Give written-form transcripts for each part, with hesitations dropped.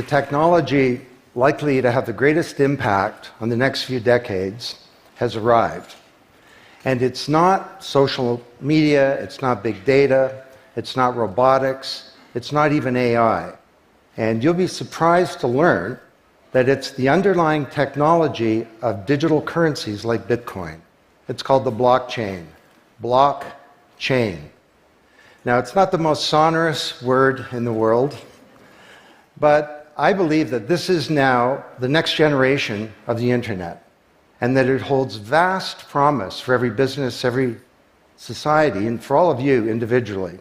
the technology likely to have the greatest impact on the next few decades has arrived. And it's not social media, it's not big data, it's not robotics, it's not even AI. And you'll be surprised to learn that it's the underlying technology of digital currencies like Bitcoin. It's called the blockchain. Blockchain. Now, it's not the most sonorous word in the world, but I believe that this is now the next generation of the internet, and that it holds vast promise for every business, every society, and for all of you individually.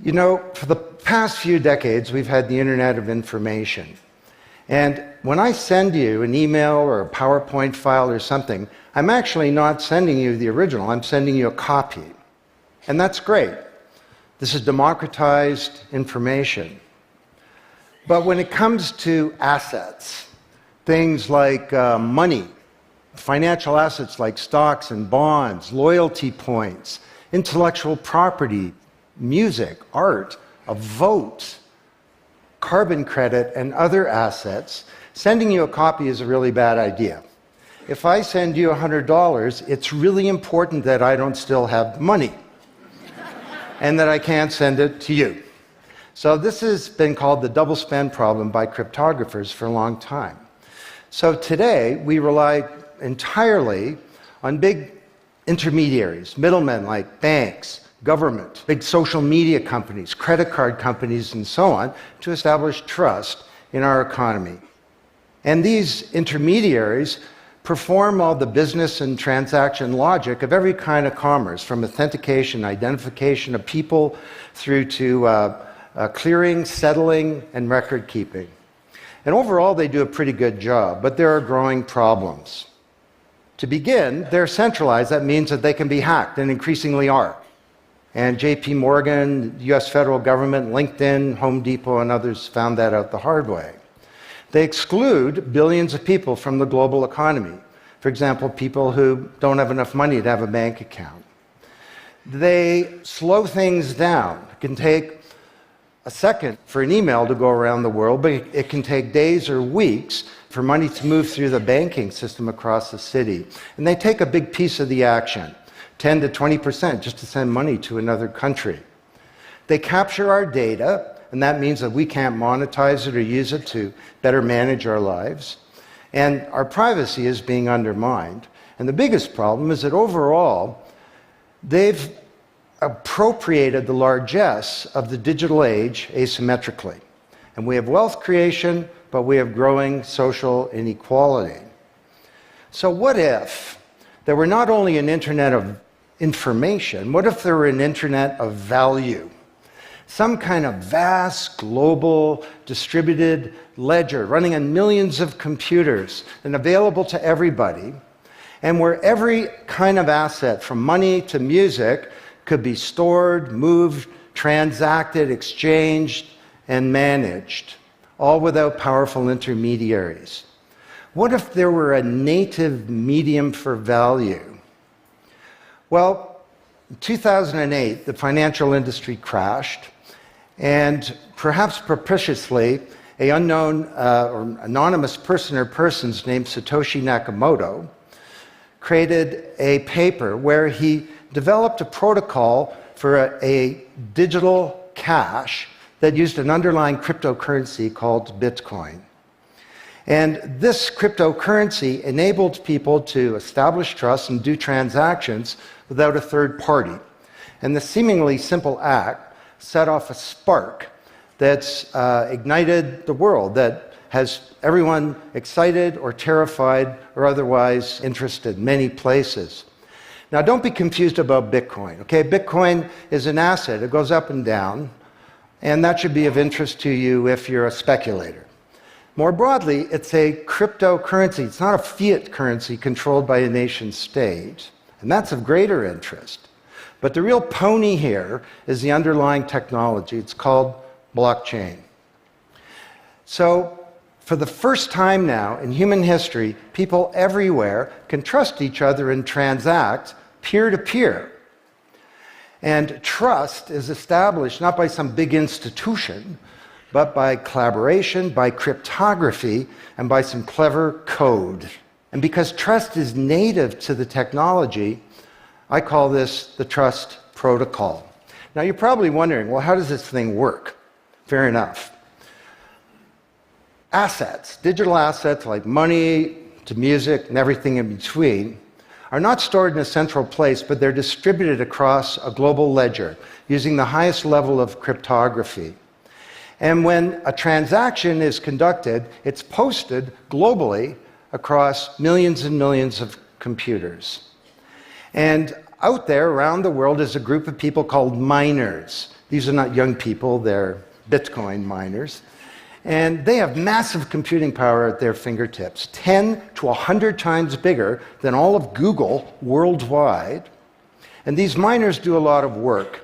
You know, for the past few decades, we've had the Internet of Information. And when I send you an email or a PowerPoint file or something, I'm actually not sending you the original, I'm sending you a copy. And that's great. This is democratized information. But when it comes to assets, things like money, financial assets like stocks and bonds, loyalty points, intellectual property, music, art, a vote, carbon credit, and other assets, sending you a copy is a really bad idea. If I send you $100, it's really important that I don't still have money and that I can't send it to you. So this has been called the double spend problem by cryptographers for a long time. So today, we rely entirely on big intermediaries, middlemen like banks, government, big social media companies, credit card companies, and so on, to establish trust in our economy. And these intermediaries perform all the business and transaction logic of every kind of commerce, from authentication, identification of people, through to clearing, settling, and record keeping. And overall, they do a pretty good job, but there are growing problems. To begin, they're centralized. That means that they can be hacked, and increasingly are. And JP Morgan, the US federal government, LinkedIn, Home Depot, and others found that out the hard way. They exclude billions of people from the global economy. For example, people who don't have enough money to have a bank account. They slow things down. It can take a second for an email to go around the world, but it can take days or weeks for money to move through the banking system across the city. And they take a big piece of the action, 10 to 20%, just to send money to another country. They capture our data, and that means that we can't monetize it or use it to better manage our lives. And our privacy is being undermined. And the biggest problem is that overall, they've appropriated the largesse of the digital age asymmetrically. And we have wealth creation, but we have growing social inequality. So what if there were not only an internet of information, what if there were an internet of value? Some kind of vast, global, distributed ledger running on millions of computers and available to everybody, and where every kind of asset, from money to music, could be stored, moved, transacted, exchanged, and managed, all without powerful intermediaries. What if there were a native medium for value? Well, in 2008, the financial industry crashed, and perhaps propitiously, an unknown or anonymous person or persons named Satoshi Nakamoto created a paper where he developed a protocol for a digital cash that used an underlying cryptocurrency called Bitcoin. And this cryptocurrency enabled people to establish trust and do transactions without a third party. And the seemingly simple act set off a spark that's ignited the world, that has everyone excited or terrified or otherwise interested in many places. Now, don't be confused about Bitcoin, okay? Bitcoin is an asset. It goes up and down, and that should be of interest to you if you're a speculator. More broadly, it's a cryptocurrency. It's not a fiat currency controlled by a nation state, and that's of greater interest. But the real pony here is the underlying technology. It's called blockchain. So, for the first time now in human history, people everywhere can trust each other and transact peer-to-peer. And trust is established not by some big institution, but by collaboration, by cryptography, and by some clever code. And because trust is native to the technology, I call this the trust protocol. Now you're probably wondering, well, how does this thing work? Fair enough. Assets, digital assets like money to music and everything in between, are not stored in a central place, but they're distributed across a global ledger using the highest level of cryptography. And when a transaction is conducted, it's posted globally across millions and millions of computers. And out there around the world is a group of people called miners. These are not young people, they're Bitcoin miners. And they have massive computing power at their fingertips, 10 to 100 times bigger than all of Google worldwide. And these miners do a lot of work.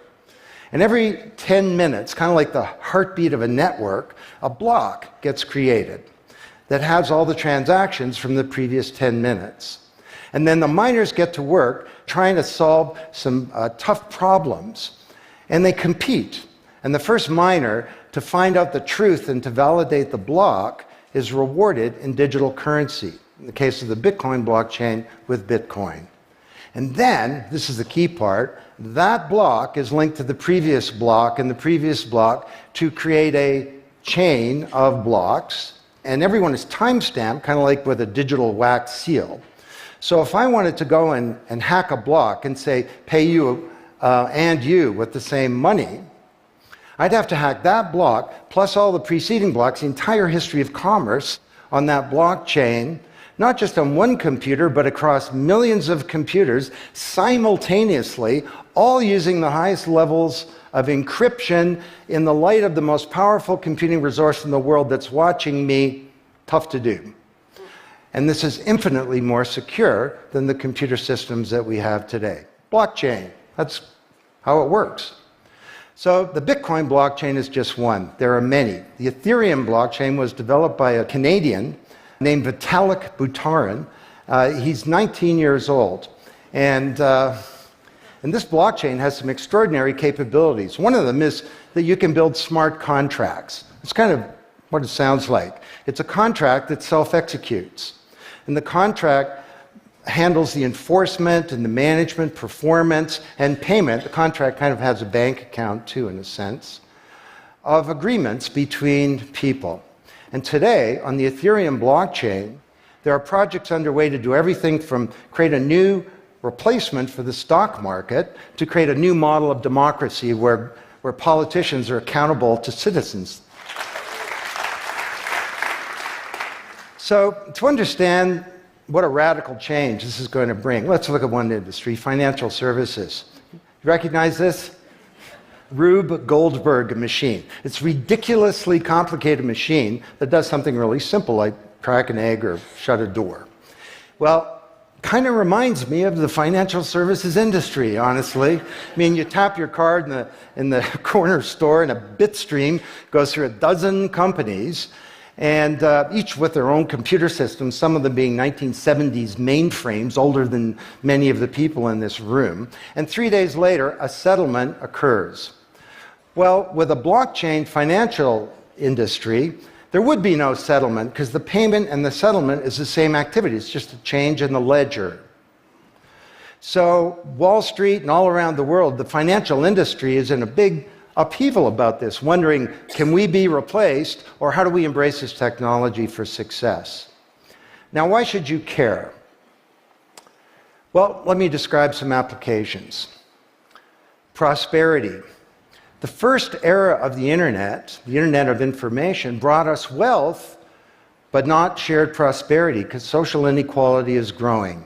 And every 10 minutes, kind of like the heartbeat of a network, a block gets created that has all the transactions from the previous 10 minutes. And then the miners get to work trying to solve some tough problems. And they compete. And the first miner to find out the truth and to validate the block is rewarded in digital currency, in the case of the Bitcoin blockchain with Bitcoin. And then, this is the key part, that block is linked to the previous block and the previous block to create a chain of blocks, and everyone is time-stamped, kind of like with a digital wax seal. So if I wanted to go and hack a block and say, pay you and you with the same money, I'd have to hack that block, plus all the preceding blocks, the entire history of commerce on that blockchain, not just on one computer, but across millions of computers simultaneously, all using the highest levels of encryption in the light of the most powerful computing resource in the world that's watching me. Tough to do. And this is infinitely more secure than the computer systems that we have today. Blockchain, that's how it works. So the Bitcoin blockchain is just one. There are many. The Ethereum blockchain was developed by a Canadian named Vitalik Buterin. He's 19 years old. And this blockchain has some extraordinary capabilities. One of them is that you can build smart contracts. It's kind of what it sounds like. It's a contract that self-executes. And the contract handles the enforcement and the management, performance, and payment. The contract kind of has a bank account too, in a sense, of agreements between people. And today, on the Ethereum blockchain, there are projects underway to do everything from create a new replacement for the stock market to create a new model of democracy where politicians are accountable to citizens. So, to understand what a radical change this is going to bring, let's look at one industry, financial services. You recognize this? Rube Goldberg machine. It's a ridiculously complicated machine that does something really simple, like crack an egg or shut a door. Well, kind of reminds me of the financial services industry, honestly. I mean, you tap your card in the corner store and a bit stream goes through a dozen companies, and each with their own computer systems, some of them being 1970s mainframes, older than many of the people in this room. And 3 days later, a settlement occurs. Well, with a blockchain financial industry, there would be no settlement because the payment and the settlement is the same activity. It's just a change in the ledger. So Wall Street and all around the world, the financial industry is in a big upheaval about this, wondering, can we be replaced, or how do we embrace this technology for success? Now, why should you care? Well, let me describe some applications. Prosperity. The first era of the Internet of information, brought us wealth, but not shared prosperity, because social inequality is growing.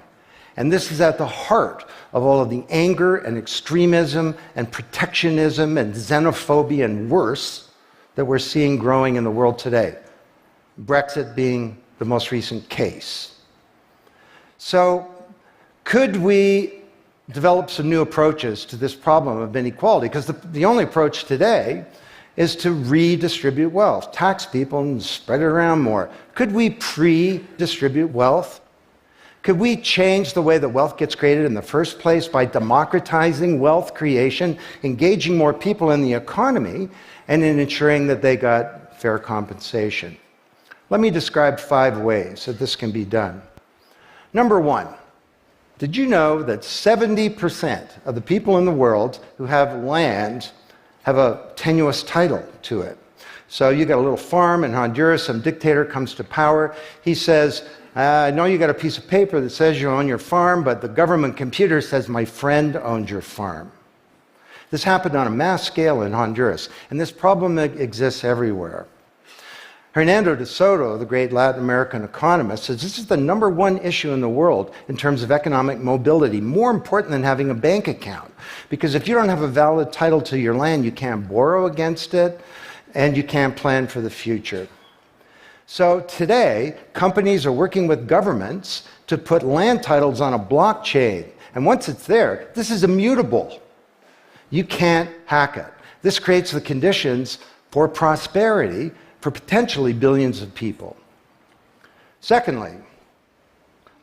And this is at the heart of all of the anger and extremism and protectionism and xenophobia and worse that we're seeing growing in the world today. Brexit being the most recent case. So, could we develop some new approaches to this problem of inequality? Because the only approach today is to redistribute wealth, tax people and spread it around more. Could we pre-distribute wealth? Could we change the way that wealth gets created in the first place by democratizing wealth creation, engaging more people in the economy, and in ensuring that they got fair compensation. Let me describe 5 ways that this can be done. Number 1, did you know that 70% of the people in the world who have land have a tenuous title to it? So you got a little farm in Honduras, some dictator comes to power. He says, I know you got a piece of paper that says you own your farm, but the government computer says my friend owns your farm. This happened on a mass scale in Honduras, and this problem exists everywhere. Hernando de Soto, the great Latin American economist, says this is the #1 issue in the world in terms of economic mobility, more important than having a bank account. Because if you don't have a valid title to your land, you can't borrow against it, and you can't plan for the future. So today, companies are working with governments to put land titles on a blockchain. And once it's there, this is immutable. You can't hack it. This creates the conditions for prosperity for potentially billions of people. Secondly,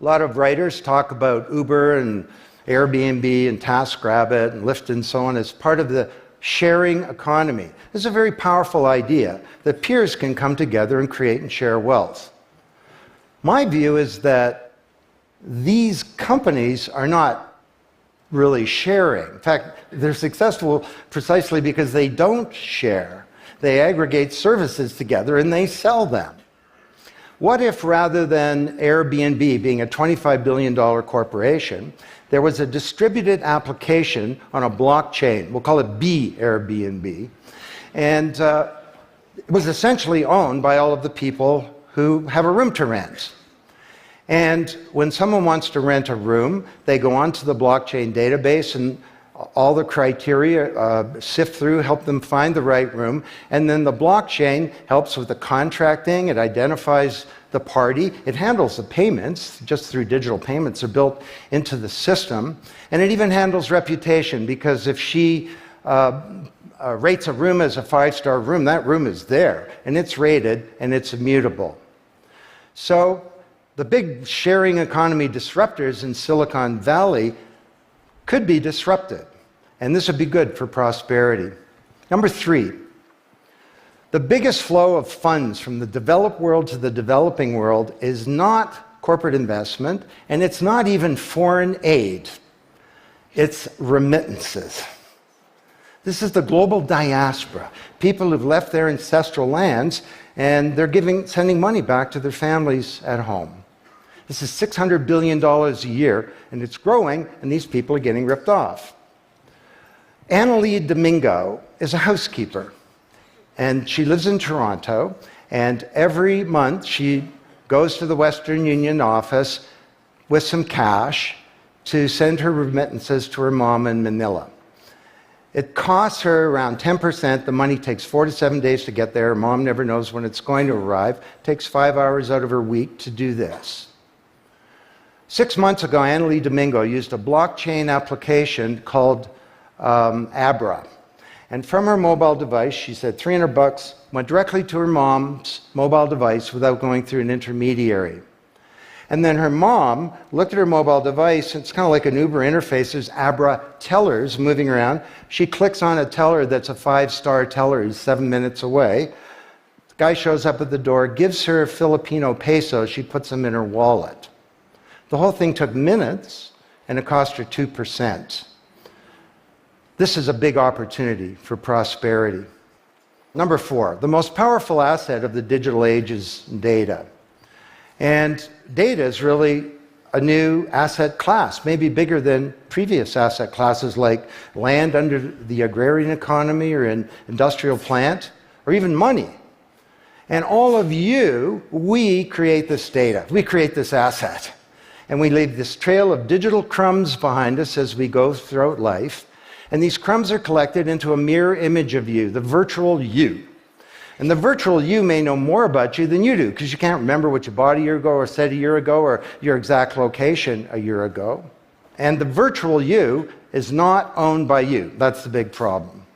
a lot of writers talk about Uber and Airbnb and TaskRabbit and Lyft and so on as part of the sharing economy. This is a very powerful idea that peers can come together and create and share wealth. My view is that these companies are not really sharing. In fact, they're successful precisely because they don't share. They aggregate services together and they sell them. What if rather than Airbnb being a $25 billion corporation, there was a distributed application on a blockchain, we'll call it B Airbnb, and it was essentially owned by all of the people who have a room to rent. And when someone wants to rent a room, they go onto the blockchain database and all the criteria sift through, help them find the right room, and then the blockchain helps with the contracting, it identifies the party, it handles the payments, just through digital payments are built into the system, and it even handles reputation, because if she rates a room as a 5-star room, that room is there, and it's rated, and it's immutable. So the big sharing economy disruptors in Silicon Valley could be disrupted, and this would be good for prosperity. Number 3, the biggest flow of funds from the developed world to the developing world is not corporate investment, and it's not even foreign aid. It's remittances. This is the global diaspora, people who've left their ancestral lands, and they're sending money back to their families at home. This is $600 billion a year, and it's growing, and these people are getting ripped off. Annalie Domingo is a housekeeper, and she lives in Toronto, and every month she goes to the Western Union office with some cash to send her remittances to her mom in Manila. It costs her around 10%. The money takes 4 to 7 days to get there. Her mom never knows when it's going to arrive. It takes 5 hours out of her week to do this. 6 months ago, Annalie Domingo used a blockchain application called Abra. And from her mobile device, she said $300 went directly to her mom's mobile device without going through an intermediary. And then her mom looked at her mobile device, it's kind of like an Uber interface, there's Abra tellers moving around. She clicks on a teller that's a 5-star teller, he's 7 minutes away. The guy shows up at the door, gives her Filipino pesos, she puts them in her wallet. The whole thing took minutes, and it cost her 2%. This is a big opportunity for prosperity. Number 4, the most powerful asset of the digital age is data. And data is really a new asset class, maybe bigger than previous asset classes like land under the agrarian economy or an industrial plant, or even money. And all of you, we create this data, we create this asset. And we leave this trail of digital crumbs behind us as we go throughout life. And these crumbs are collected into a mirror image of you, the virtual you. And the virtual you may know more about you than you do, because you can't remember what you bought a year ago or said a year ago or your exact location a year ago. And the virtual you is not owned by you. That's the big problem.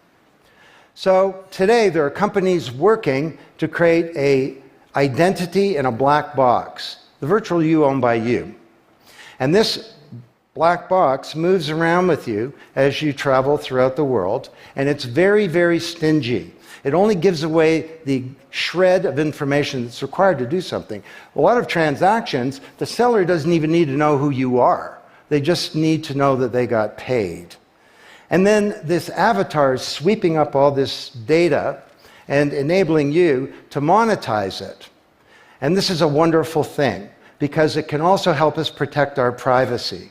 So today there are companies working to create an identity in a black box. The virtual you owned by you. And this black box moves around with you as you travel throughout the world, and it's very, very stingy. It only gives away the shred of information that's required to do something. A lot of transactions, the seller doesn't even need to know who you are. They just need to know that they got paid. And then this avatar is sweeping up all this data and enabling you to monetize it. And this is a wonderful thing, because it can also help us protect our privacy.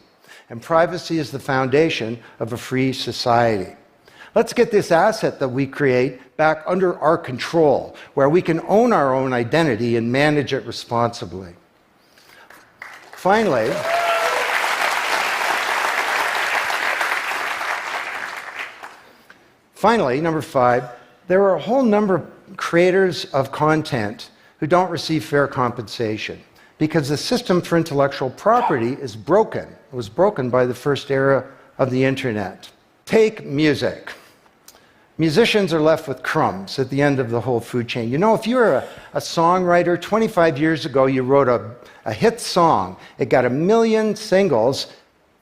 And privacy is the foundation of a free society. Let's get this asset that we create back under our control, where we can own our own identity and manage it responsibly. Finally, number 5, there are a whole number of creators of content who don't receive fair compensation because the system for intellectual property is broken. It was broken by the first era of the internet. Take music. Musicians are left with crumbs at the end of the whole food chain. You know, if you're a songwriter, 25 years ago you wrote a hit song, it got 1 million singles,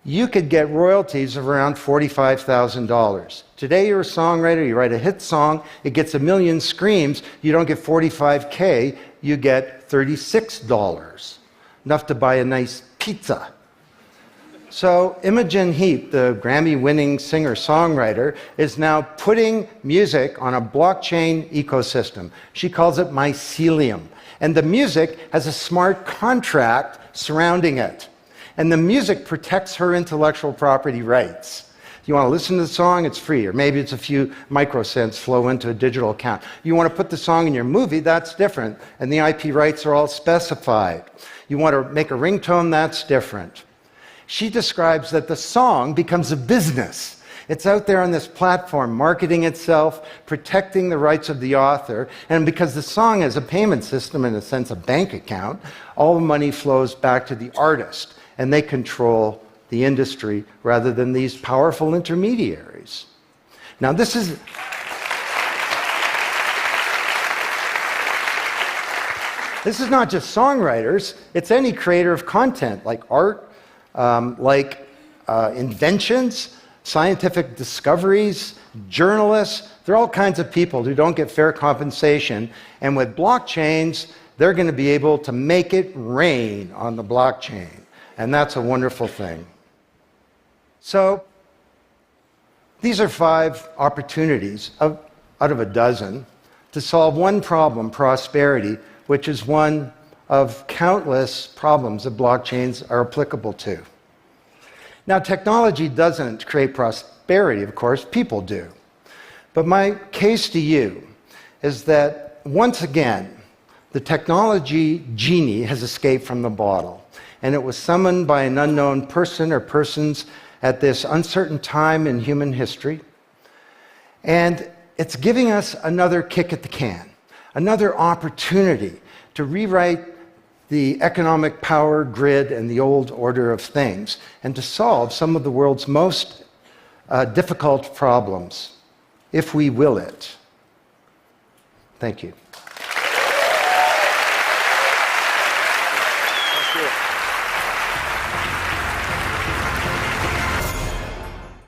you could get royalties of around $45,000. Today you're a songwriter, you write a hit song, it gets 1 million streams, you don't get $45K, you get $36. Enough to buy a nice pizza. So Imogen Heap, the Grammy-winning singer-songwriter, is now putting music on a blockchain ecosystem. She calls it mycelium. And the music has a smart contract surrounding it. And the music protects her intellectual property rights. You want to listen to the song, it's free, or maybe it's a few microcents flow into a digital account. You want to put the song in your movie, that's different, and the IP rights are all specified. You want to make a ringtone, that's different. She describes that the song becomes a business. It's out there on this platform, marketing itself, protecting the rights of the author, and because the song is a payment system, in a sense a bank account, all the money flows back to the artist, and they control the industry rather than these powerful intermediaries. Now this is not just songwriters, it's any creator of content, like art, inventions, scientific discoveries, journalists. There are all kinds of people who don't get fair compensation, and with blockchains, they're going to be able to make it rain on the blockchain, and that's a wonderful thing. So these are 5 opportunities out of a dozen to solve one problem, prosperity, which is one of countless problems that blockchains are applicable to. Now, technology doesn't create prosperity, of course, people do. But my case to you is that, once again, the technology genie has escaped from the bottle, and it was summoned by an unknown person or persons at this uncertain time in human history. And it's giving us another kick at the can, another opportunity to rewrite the economic power grid and the old order of things, and to solve some of the world's most difficult problems, if we will it. Thank you.